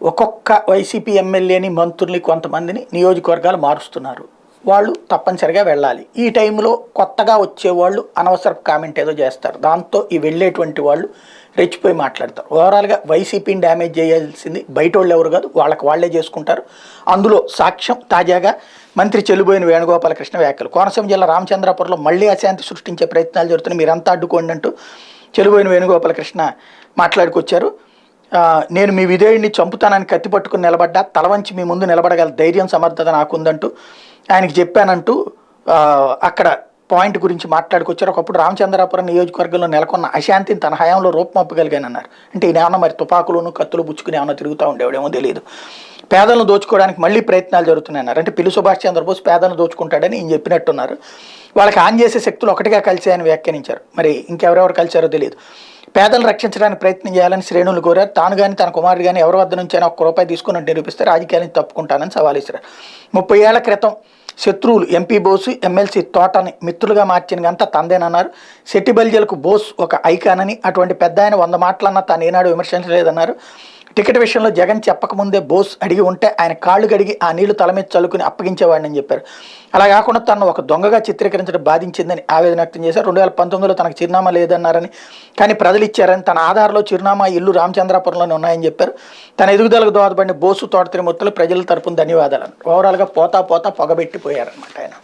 ఒక్కొక్క వైసీపీ ఎమ్మెల్యేని మంత్రుల్ని కొంతమందిని నియోజకవర్గాలు మారుస్తున్నారు. వాళ్ళు తప్పనిసరిగా వెళ్ళాలి. ఈ టైంలో కొత్తగా వచ్చేవాళ్ళు అనవసర కామెంట్ ఏదో చేస్తారు. దాంతో ఈ వెళ్ళేటువంటి వాళ్ళు రెచ్చిపోయి మాట్లాడతారు. ఓవరాల్గా వైసీపీని డ్యామేజ్ చేయాల్సింది బయట వాళ్ళు ఎవరు కాదు, వాళ్ళకి వాళ్లే చేసుకుంటారు. అందులో సాక్ష్యం తాజాగా మంత్రి చెల్లుబోయిన వేణుగోపాలకృష్ణ వ్యాఖ్యలు. కోనసీమ జిల్లా రామచంద్రాపురంలో మళ్లీ అశాంతి సృష్టించే ప్రయత్నాలు జరుగుతున్నాయి, మీరంతా అడ్డుకోండి అంటూ చెల్లుబోయిన వేణుగోపాలకృష్ణ మాట్లాడుకొచ్చారు. నేను మీ విధేయుడిని చంపుతానని కత్తి పట్టుకుని నిలబడ్డా, తలవంచి మీ ముందు నిలబడగల ధైర్యం సమర్థత నాకుందంటూ ఆయనకి చెప్పానంటూ అక్కడ పాయింట్ గురించి మాట్లాడుకొచ్చారు. ఒకప్పుడు రామచంద్రాపురం నియోజకవర్గంలో నెలకొన్న అశాంతిని తన హయాంలో రూపమప్పగలిగానన్నారు. అంటే ఈయన ఏమన్నా మరి తుపాకులను కత్తులు బుచ్చుకుని ఏమన్నా తిరుగుతూ ఉండేవాడేమో తెలియదు. పేదలను దోచుకోవడానికి మళ్ళీ ప్రయత్నాలు జరుగుతున్నాయన్నారు. అంటే పిల్లి సుభాష్ చంద్రబోస్ పేదలను దోచుకుంటాడని ఈయన చెప్పినట్టున్నారు. వాళ్ళకి ఆన్ చేసే శక్తులు ఒకటిగా కలిసాయని వ్యాఖ్యానించారు. మరి ఇంకెవరెవరు కలిసారో తెలియదు. పేదలను రక్షించడానికి ప్రయత్నం చేయాలని శ్రేణులు కోరారు. తాను కానీ తన కుమారుడు కానీ ఎవరి వద్ద నుంచి అయినా ₹1 తీసుకున్నట్టు నిరూపిస్తే రాజకీయాలను తప్పుకుంటానని సవాల్ ఇస్తారు. 30 ఏళ్ల క్రితం శత్రువులు ఎంపీ బోసు, ఎమ్మెల్సీ తోటని మిత్రులుగా మార్చిన గంట తందేనన్నారు. సెట్టిబల్జలకు బోస్ ఒక ఐకాన్ అని, అటువంటి పెద్ద ఆయన 100 మాటలన్నా తాను ఏనాడు విమర్శించలేదన్నారు. టికెట్ విషయంలో జగన్ చెప్పకముందే బోస్ అడిగి ఉంటే ఆయన కాళ్ళు గడిగి ఆ నీళ్లు తల మీద చల్లుకుని అప్పగించేవాడిని అని చెప్పారు. అలా కాకుండా తను ఒక దొంగగా చిత్రీకరించడం బాధించిందని ఆవేదన వ్యక్తం చేశారు. 2019లో తనకు చిరునామా లేదన్నారని, కానీ ప్రజలు ఇచ్చారని, తన ఆధార్లో చిరునామా ఇల్లు రామచంద్రాపురంలోనే ఉన్నాయని చెప్పారు. తన ఎదుగుదలకు దోహదపడిన బోసు, తోట త్రిమూర్తులు ప్రజల తరపున ధన్యవాదాలు. ఓవరాల్గా పోతా పొగబెట్టిపోయారనమాట ఆయన.